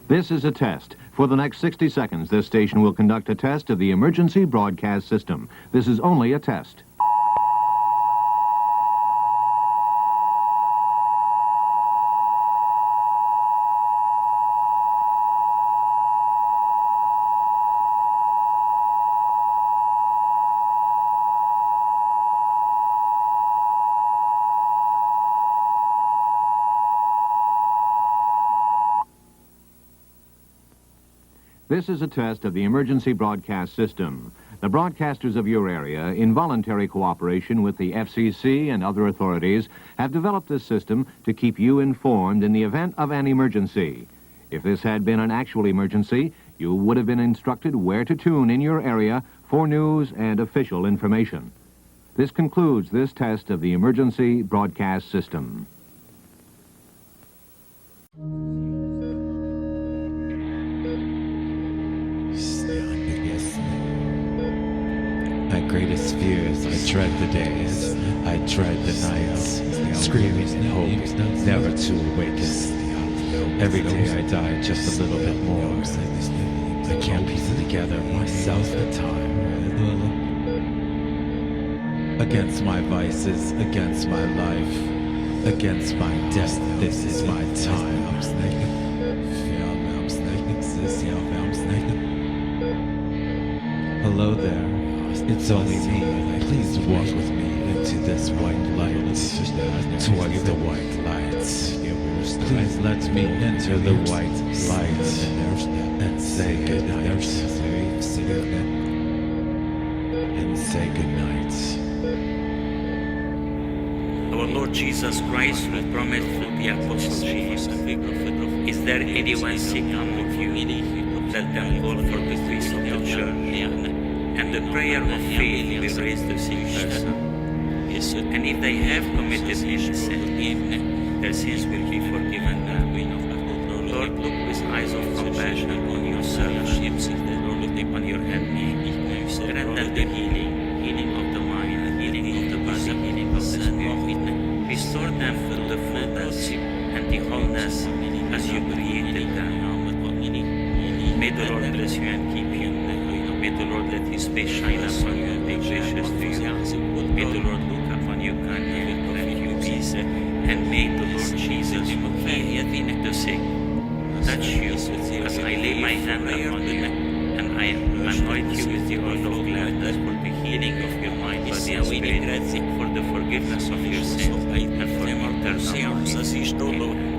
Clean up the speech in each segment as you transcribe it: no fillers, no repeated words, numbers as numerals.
This is a test. For the next 60 seconds, this station will conduct a test of the emergency broadcast system. This is only a test. This is a test of the emergency broadcast system. The broadcasters of your area, in voluntary cooperation with the FCC and other authorities, have developed this system to keep you informed in the event of an emergency. If this had been an actual emergency, you would have been instructed where to tune in your area for news and official information. This concludes this test of the emergency broadcast system. My greatest fears, I dread the days, I dread the nights, screaming in hope, never to awaken. Every day I die just a little bit more. I can't piece it together myself at time. Against my vices, against my life, against my death, this is my time. Hello there. It's only me. Please walk with me into this white light, toward the white light. Please let me enter the white light and say goodnight. And say goodnight. Our Lord Jesus Christ, who promised through the apostles, is there anyone sick among you? Let them call for the priest of the church. And the prayer of faith will raise the sick person. And if they have committed any sin, their sins will be forgiven them. Lord, look with eyes of compassion on your servants, on your handmaid. Grant them the healing of the mind, healing of the body, healing of the spirit. Restore them to the fullness and the wholeness as you created them. May the Lord bless you and keep you. May the Lord let His face shine upon you and be gracious to you. May the Lord look upon you kindly and grant you peace. And may the Lord Jesus heal the sick. Touch you as I lay my hand upon you, and I anoint you with the oil of gladness for the healing of your mind, body, and spirit, for the forgiveness of your sins, and for immortal life.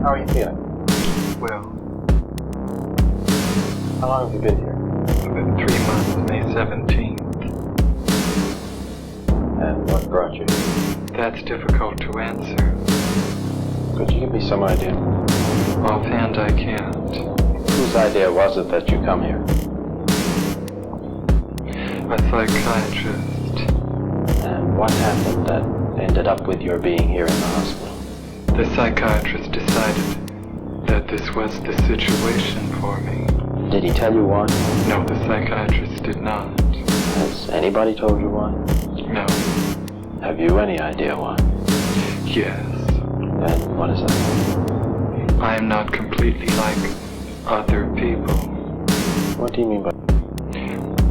How are you feeling? Well, how long have you been here? I've been 3 months, May 17th. And what brought you here? That's difficult to answer. Could you give me some idea? Offhand, I can't. Whose idea was it that you come here? A psychiatrist. And what happened that ended up with your being here in the hospital? The psychiatrist decided that this was the situation for me. Did he tell you why? No, the psychiatrist did not. Has anybody told you why? No. Have you any idea why? Yes. And what is that? I am not completely like other people. What do you mean by...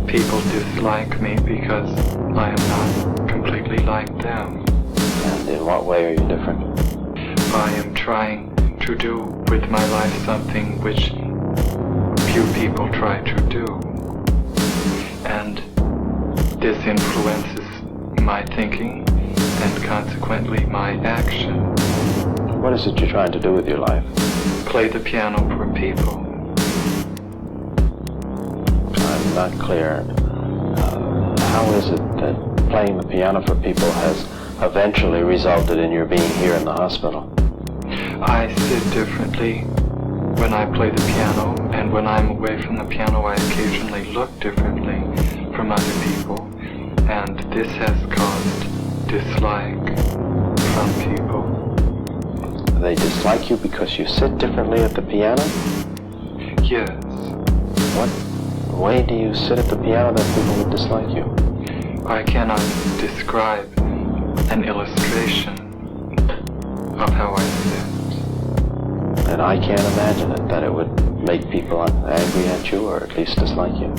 People dislike me because I am not completely like them. And in what way are you different? I am trying to do with my life something which few people try to do. And this influences my thinking and consequently my action. What is it you're trying to do with your life? Play the piano for people. I'm not clear. How is it that playing the piano for people has eventually resulted in your being here in the hospital? I sit differently when I play the piano, and when I'm away from the piano I occasionally look differently from other people, and this has caused dislike from people. They dislike you because you sit differently at the piano? Yes. What way do you sit at the piano that people would dislike you? I cannot describe an illustration of how I sit. And I can't imagine it, that it would make people angry at you or at least dislike you.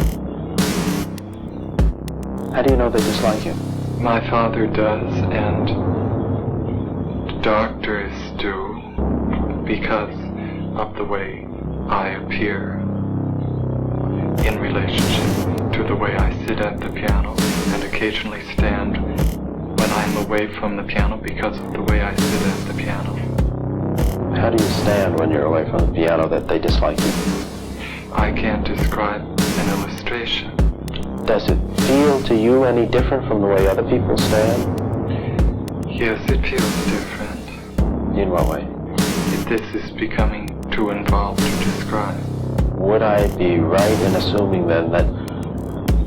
How do you know they dislike you? My father does, and doctors do, because of the way I appear in relationship to the way I sit at the piano and occasionally stand when I'm away from the piano because of the way I sit at the piano. How do you stand when you're away from the piano that they dislike you? I can't describe an illustration. Does it feel to you any different from the way other people stand? Yes, it feels different. In what way? This is becoming too involved to describe. Would I be right in assuming then that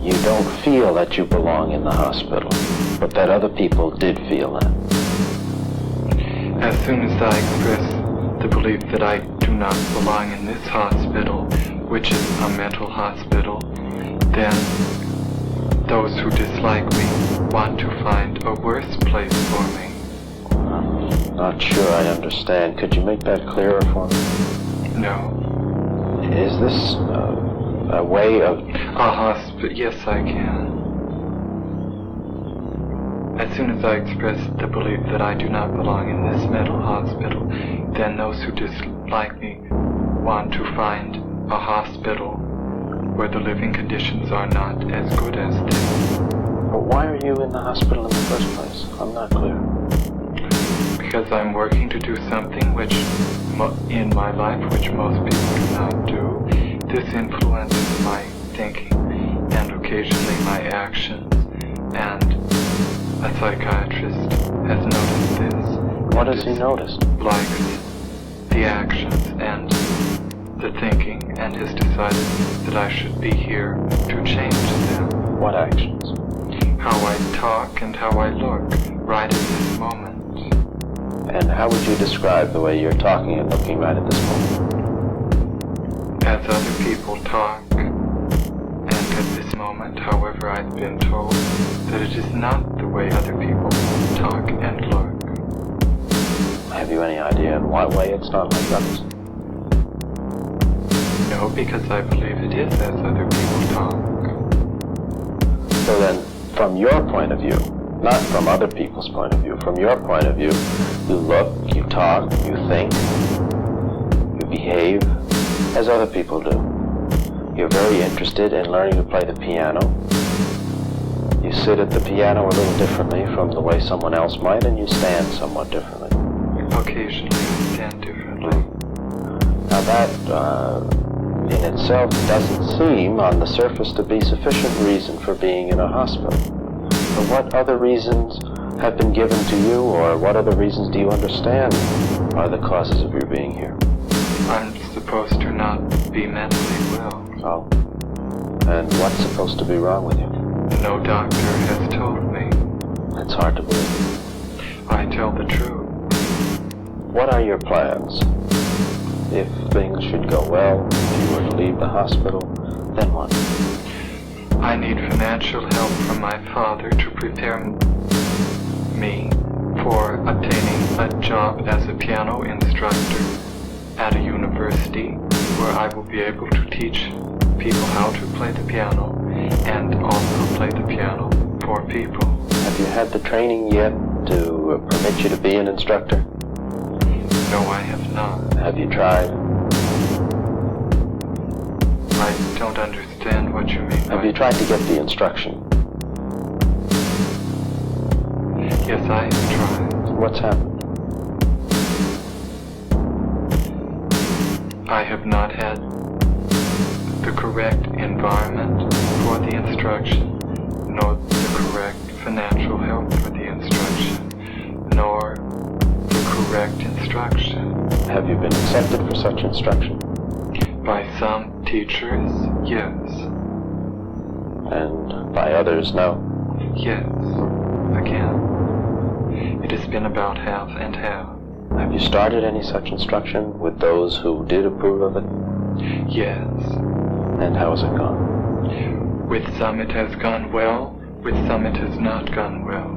you don't feel that you belong in the hospital, but that other people did feel that? As soon as I express the belief that I do not belong in this hospital, which is a mental hospital, then those who dislike me want to find a worse place for me. I'm not sure I understand. Could you make that clearer for me? No. Is this a way of... A hospital? Yes, I can. As soon as I express the belief that I do not belong in this mental hospital, then those who dislike me want to find a hospital where the living conditions are not as good as this. But why are you in the hospital in the first place? I'm not clear. Because I'm working to do something which, in my life, which most people do not do. This influences my thinking and occasionally my actions, and a psychiatrist has noticed this. What has he noticed? Likes the actions and the thinking, and has decided that I should be here to change them. What actions? How I talk and how I look right at this moment. And how would you describe the way you're talking and looking right at this moment? As other people talk, and at this moment, however, I've been told that it is not the way other people talk and look. Have you any idea in what way it's not like others? No, because I believe it is as other people talk. So then, from your point of view, not from other people's point of view, from your point of view, you look, you talk, you think, you behave as other people do. You're very interested in learning to play the piano. You sit at the piano a little differently from the way someone else might, and you stand somewhat differently. Occasionally I stand differently. Now that, in itself, doesn't seem, on the surface, to be sufficient reason for being in a hospital. But what other reasons have been given to you, or what other reasons do you understand are the causes of your being here? I'm supposed to not be mentally well. Oh. And what's supposed to be wrong with you? No doctor has told me. It's hard to believe. I tell the truth. What are your plans? If things should go well, if you were to leave the hospital, then what? I need financial help from my father to prepare me for obtaining a job as a piano instructor at a university where I will be able to teach people how to play the piano and also play the piano for people. Have you had the training yet to permit you to be an instructor? No, I have not. Have you tried? I don't understand what you mean. Have you tried to get the instruction? Yes, I have tried. What's happened? I have not had the correct environment for the instruction, nor the correct financial help for the instruction, nor the correct instruction. Have you been accepted for such instruction? By some teachers, yes. And by others, no? Yes. Again. It has been about half and half. Have you started any such instruction with those who did approve of it? Yes. And how has it gone? With some it has gone well, with some it has not gone well.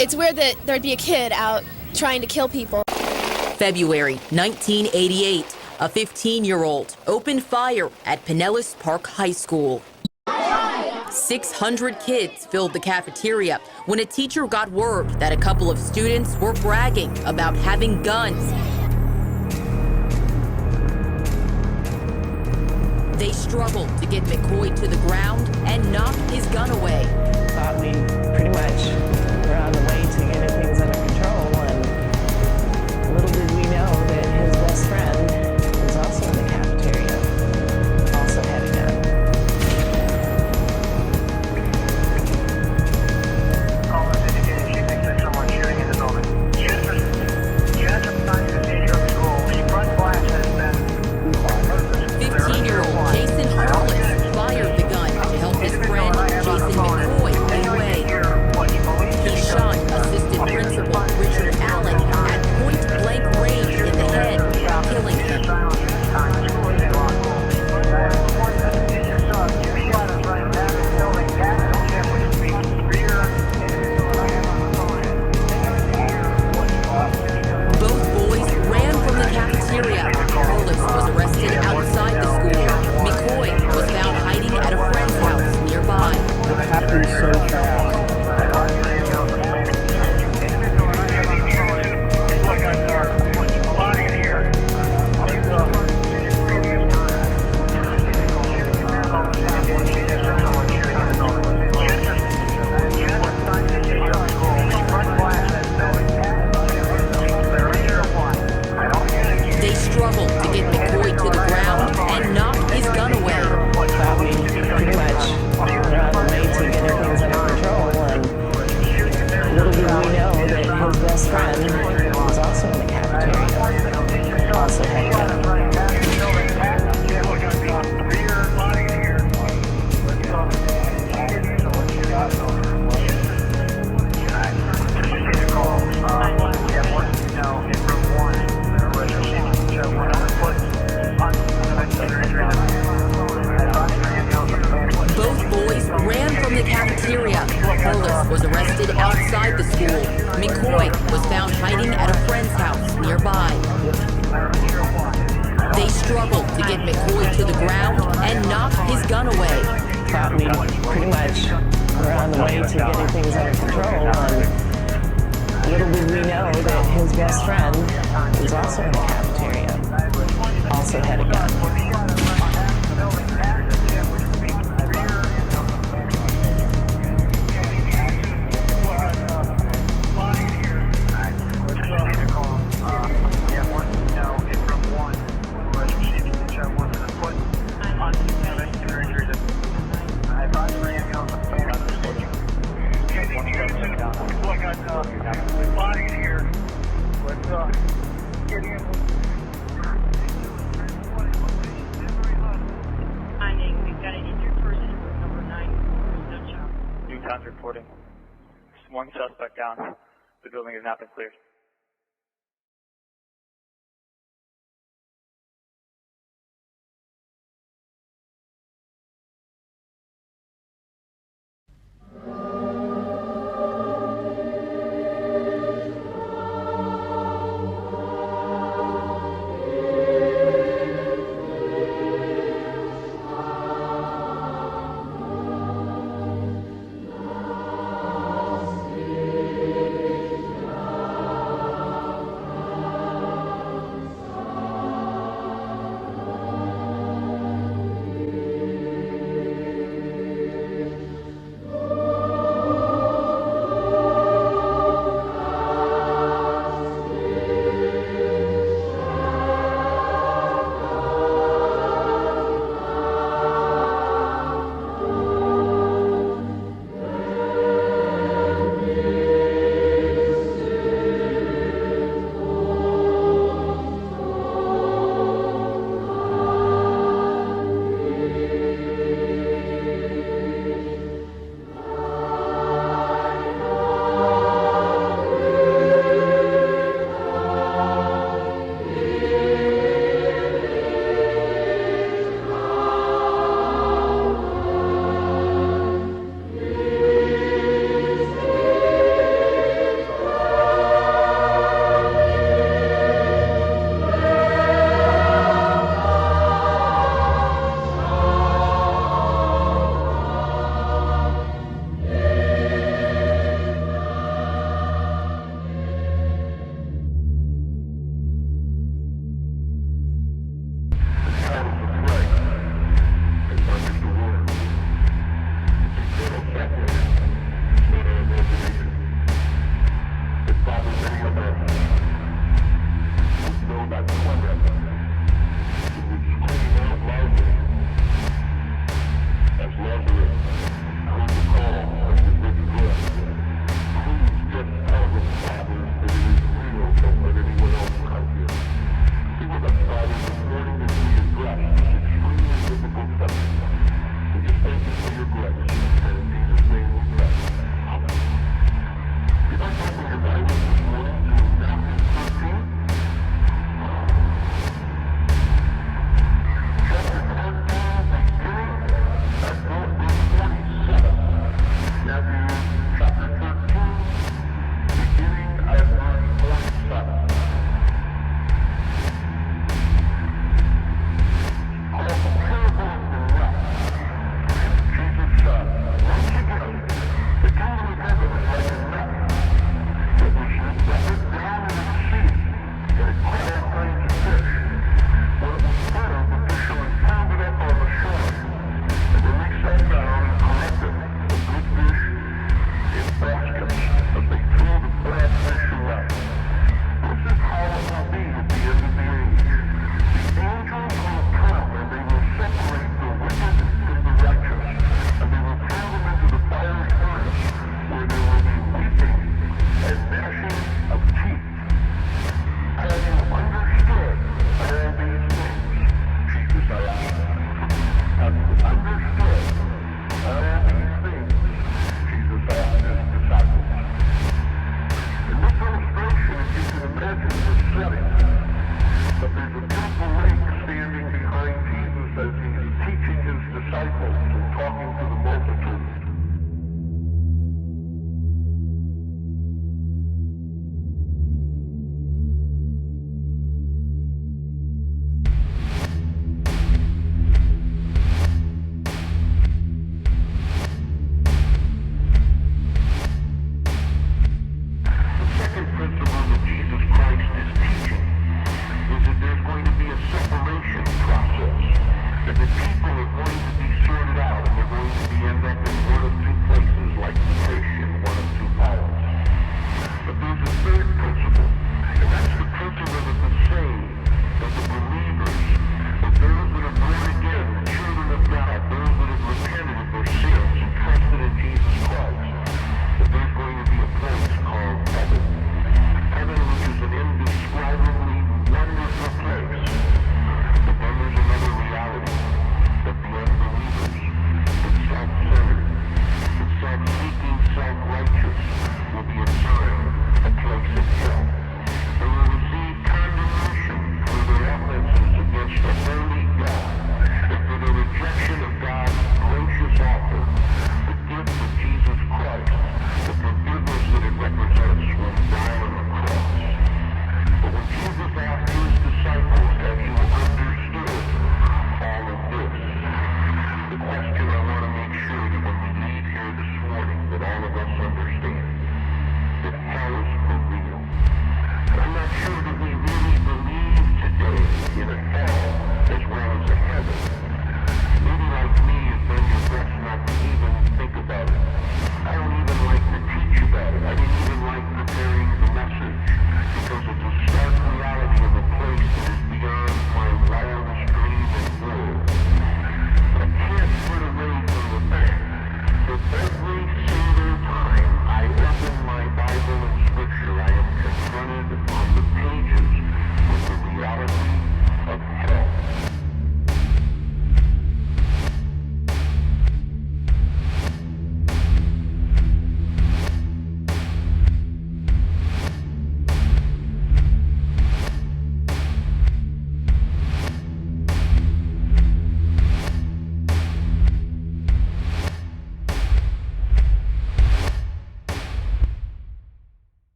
It's weird that there'd be a kid out trying to kill people. February 1988, a 15-year-old opened fire at Pinellas Park High School. 600 kids filled the cafeteria when a teacher got word that a couple of students were bragging about having guns. They struggled to get McCoy to the ground and knock his gun away. Thought we pretty much were on the way to getting things under control, and little did we know that his best friend was also in the cafeteria, also had a gun. Call is indicated she thinks there's someone shooting in the building. She has a sign in the teacher of the school. She front glass has been 15-year-old Jason Harless fired the gun to help his friend Jason McCoy get away. He shot assistant principal Richard Allen at point-blank range in the head, killing him. Both boys ran from the cafeteria. Harless was arrested outside the school. McCoy was found hiding at a friend's house nearby. It happened so fast. They struggled to get McCoy to the ground and knock his gun away. Thought we pretty much were on the way to getting things under control, and little did we know that his best friend was also in the cafeteria, also had a gun. Both boys ran from the cafeteria. Harless was arrested outside the school. McCoy was found hiding at a friend's house nearby. They struggled to get McCoy to the ground and knock his gun away. Thought we pretty much were on the way to getting things under control, and little did we know that his best friend was also in the cafeteria, also had a gun. Reporting. One suspect down. The building has not been cleared.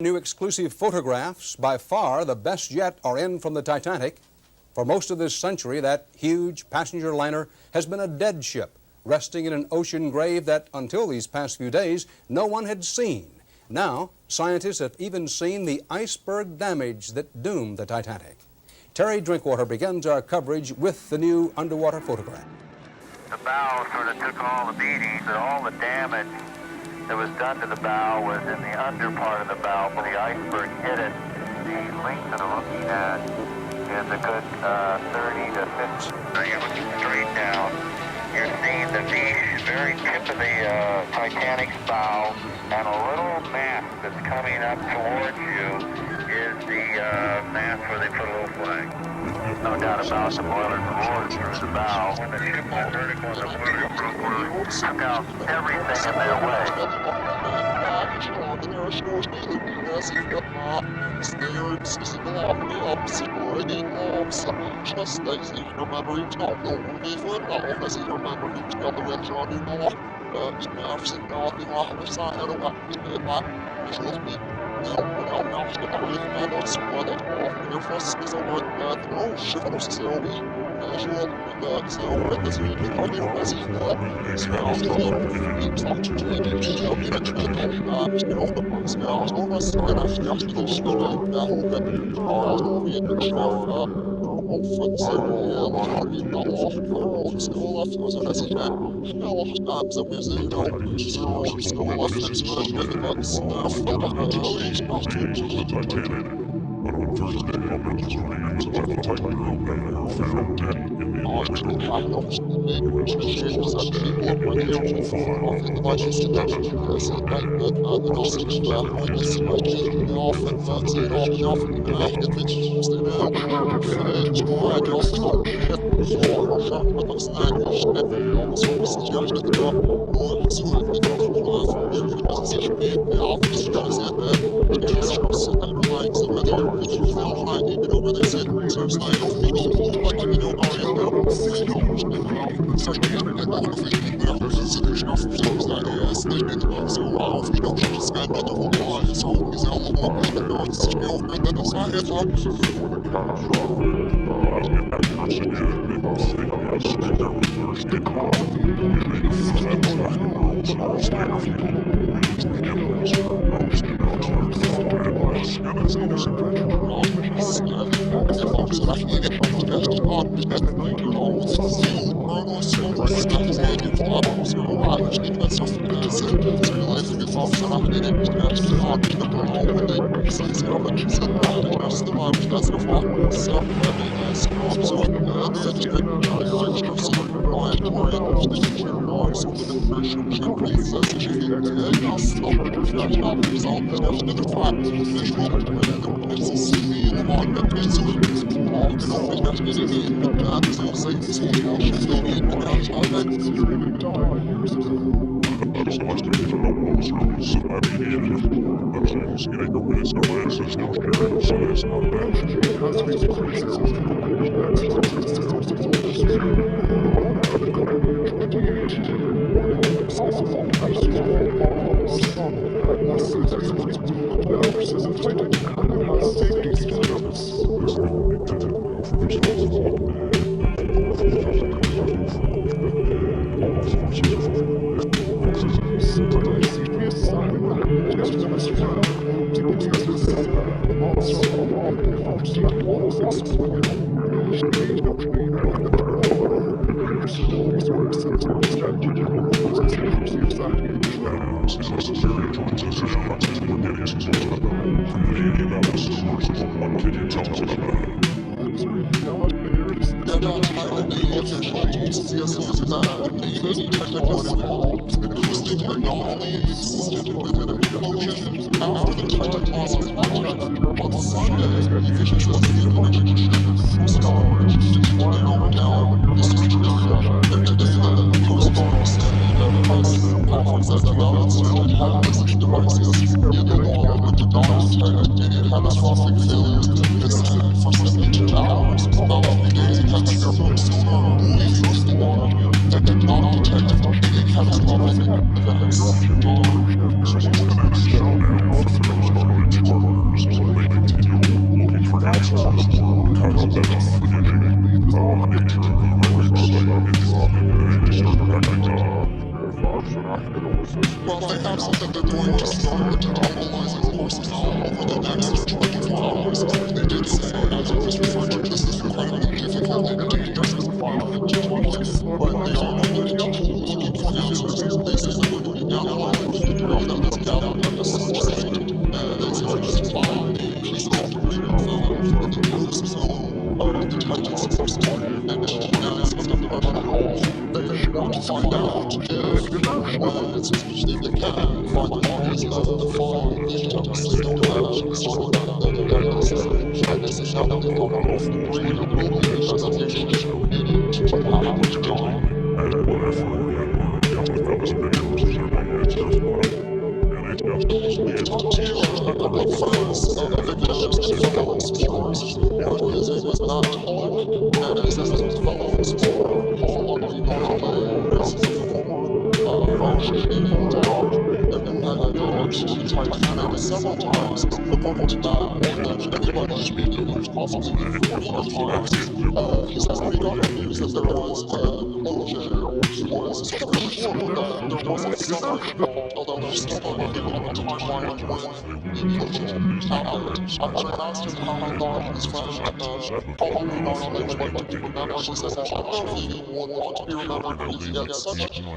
New exclusive photographs, by far the best yet, are in from the Titanic. For most of this century, that huge passenger liner has been a dead ship, resting in an ocean grave that, until these past few days, no one had seen. Now, scientists have even seen the iceberg damage that doomed the Titanic. Terry Drinkwater begins our coverage with the new underwater photograph. The bow sort of took all the beatings, and all the damage that was done to the bow was in the under part of the bow, where the iceberg hit it. The length of the looking at is a good 30 to 50. Now you're looking straight down. You're seeing the very tip of the Titanic's bow, and a little mast that's coming up towards you is the mast where they put a little flag. No doubt about the boiler roared through the bow. When the ship went vertical, the boiler took out everything in their way.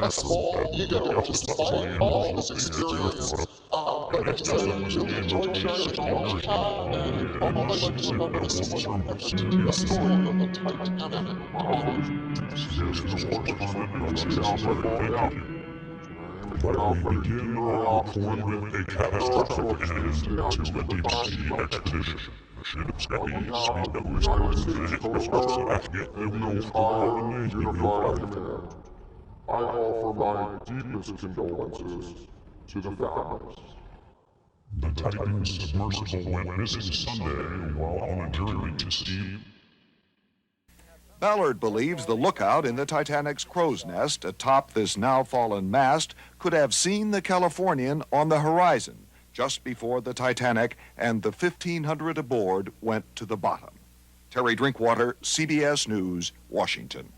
That's all you get, just all this experience. We begin our point with a catastrophic end to a deep sea expedition. Ships that we speak that was unified command. I offer my deepest condolences to the families. The Titan's submersible went missing Sunday while on a journey to sea. Ballard believes the lookout in the Titanic's crow's nest atop this now fallen mast could have seen the Californian on the horizon just before the Titanic and the 1,500 aboard went to the bottom. Terry Drinkwater, CBS News, Washington.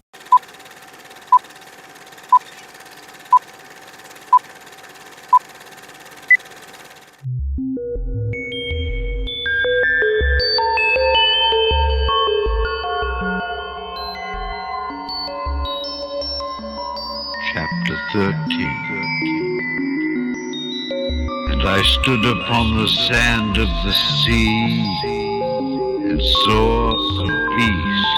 Chapter 13. And I stood upon the sand of the sea, and saw a beast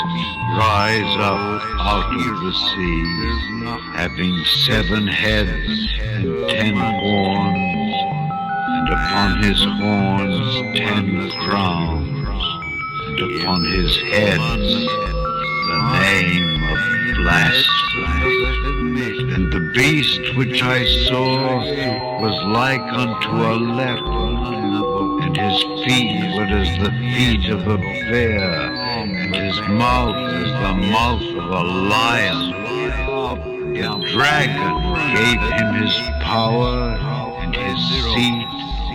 rise up out of the sea, having 7 heads and 10 horns, and upon his horns 10 crowns, and upon his heads the name of blasphemy. And the beast which I saw was like unto a leopard, and his feet were as the feet of a bear, and his mouth as the mouth of a lion. The dragon gave him his power, and his seat,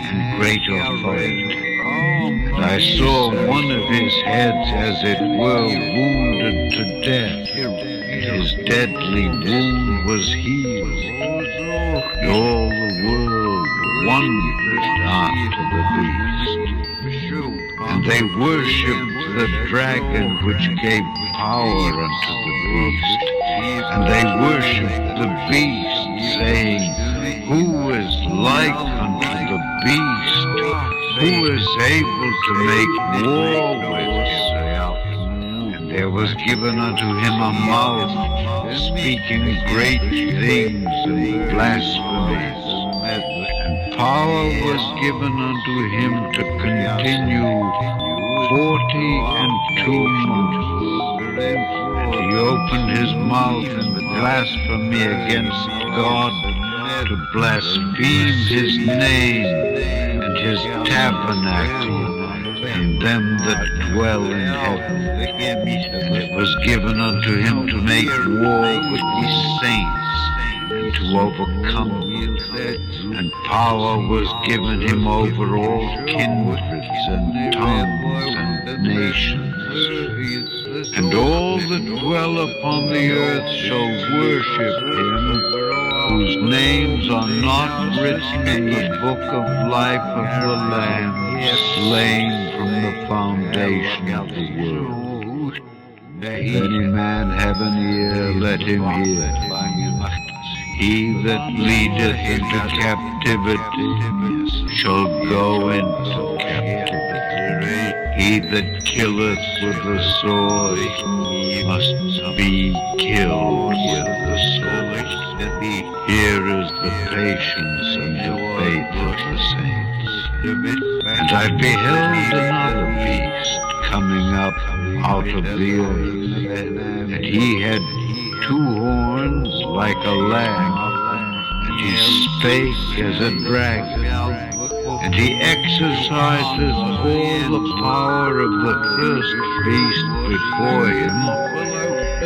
and great authority. And I saw one of his heads as it were wounded to death, and his deadly wound was healed. And all the world wondered after the beast. And they worshipped the dragon which gave power unto the beast. And they worshipped the beast, saying, Who is like unto the beast? Who is able to make war with him? And there was given unto him a mouth, speaking great things and blasphemies. And power was given unto him to continue 42 months. And he opened his mouth in blasphemy against God, to blaspheme his name and his tabernacle, and them that dwell in heaven. And it was given unto him to make war with the saints, and to overcome them. And power was given him over all kindreds and tongues and nations. And all that dwell upon the earth shall worship him, whose names are not written in the book of life of the Lamb, slain from the foundation of the world. If any man have an ear, let him hear. He that leadeth into captivity shall go into captivity. He that killeth with the sword must be killed with the sword. Here is the patience and the faith of the saints. And I beheld another beast coming up out of the earth, and he had 2 horns like a lamb, and he spake as a dragon, and he exercises all the power of the first beast before him,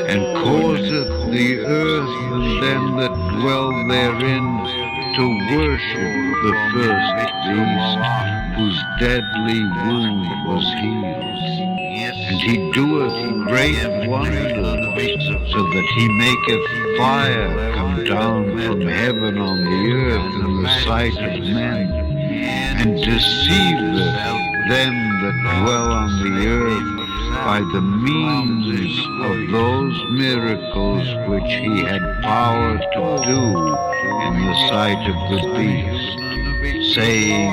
and causeth the earth and them that dwell therein to worship the first beast, whose deadly wound was healed. And he doeth great wonders, so that he maketh fire come down from heaven on the earth in the sight of men, and deceiveth them that dwell on the earth by the means of those miracles which he had power to do in the sight of the beast. saying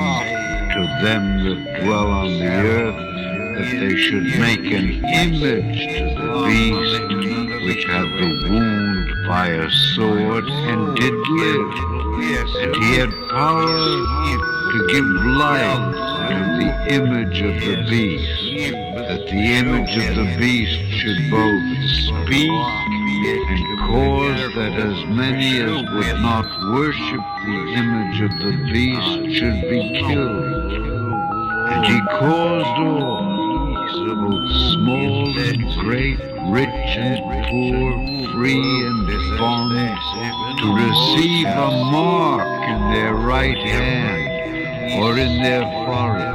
to them that dwell on the earth that they should make an image to the beast which had the wound by a sword and did live. And he had power to give life to the image of the beast, that the image of the beast should both speak and cause that as many as would not worship the image of the beast should be killed. And he caused all, both small and great, rich and poor, free and bond, to receive a mark in their right hand or in their forehead,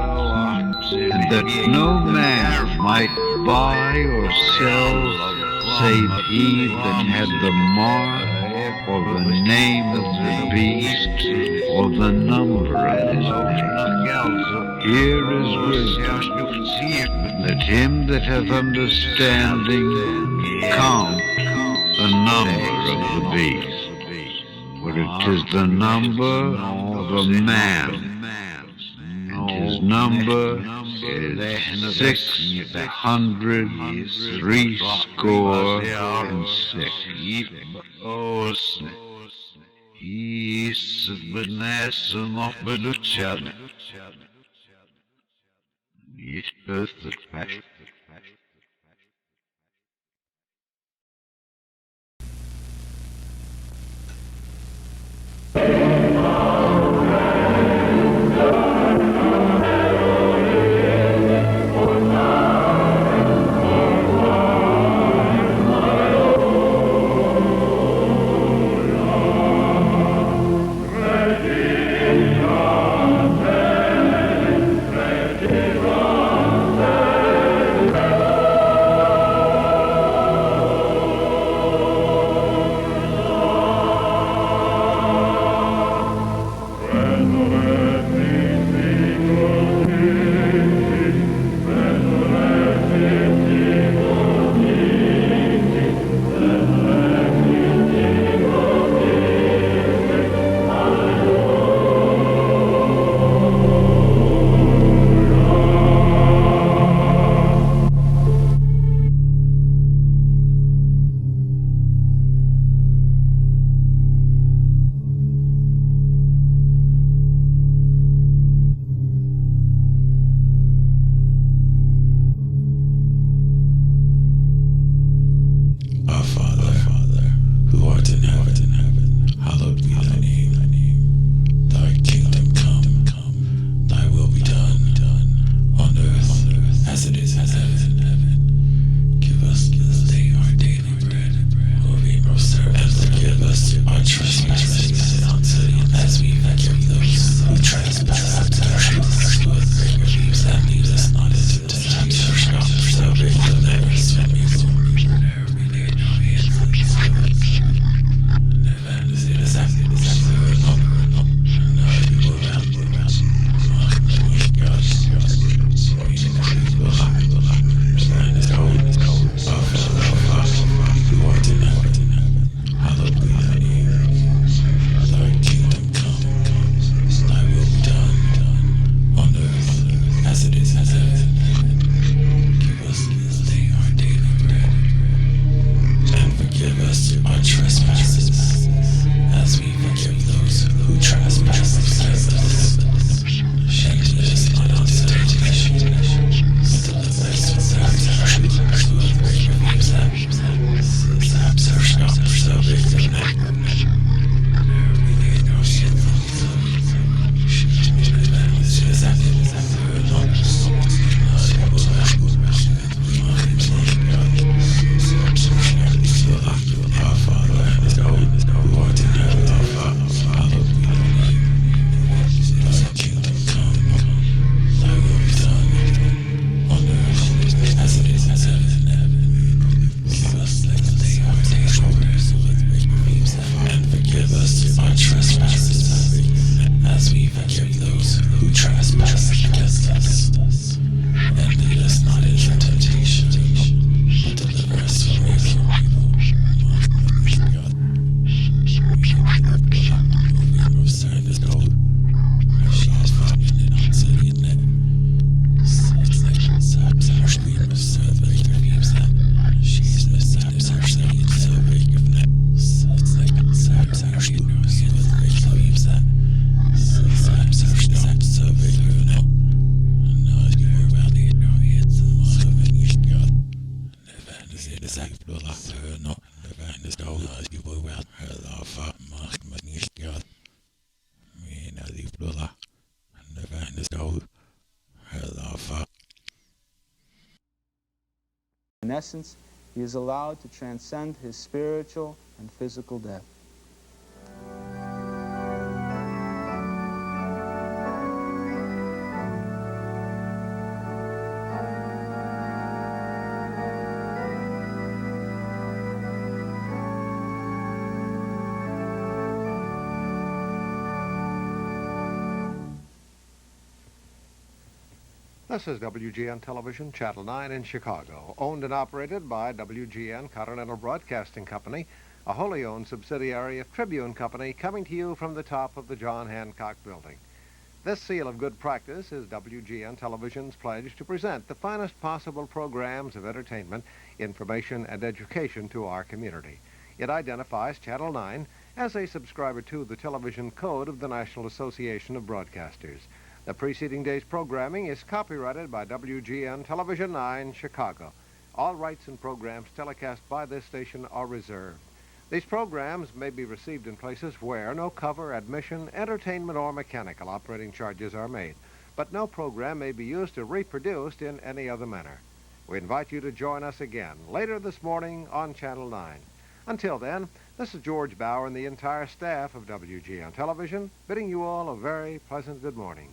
and that no man might buy or sell save he that had the mark or the name of the beast or the number of his name. Here is wisdom. Let him that hath understanding count the number of the beast, for it is the number of a man, and his number is 666. Nicht böse Fashion. In essence, he is allowed to transcend his spiritual and physical death. This is WGN Television, Channel 9 in Chicago, owned and operated by WGN Continental Broadcasting Company, a wholly owned subsidiary of Tribune Company, coming to you from the top of the John Hancock Building. This seal of good practice is WGN Television's pledge to present the finest possible programs of entertainment, information, and education to our community. It identifies Channel 9 as a subscriber to the television code of the National Association of Broadcasters. The preceding day's programming is copyrighted by WGN Television 9, Chicago. All rights and programs telecast by this station are reserved. These programs may be received in places where no cover, admission, entertainment, or mechanical operating charges are made, but no program may be used or reproduced in any other manner. We invite you to join us again later this morning on Channel 9. Until then, this is George Bauer and the entire staff of WGN Television bidding you all a very pleasant good morning.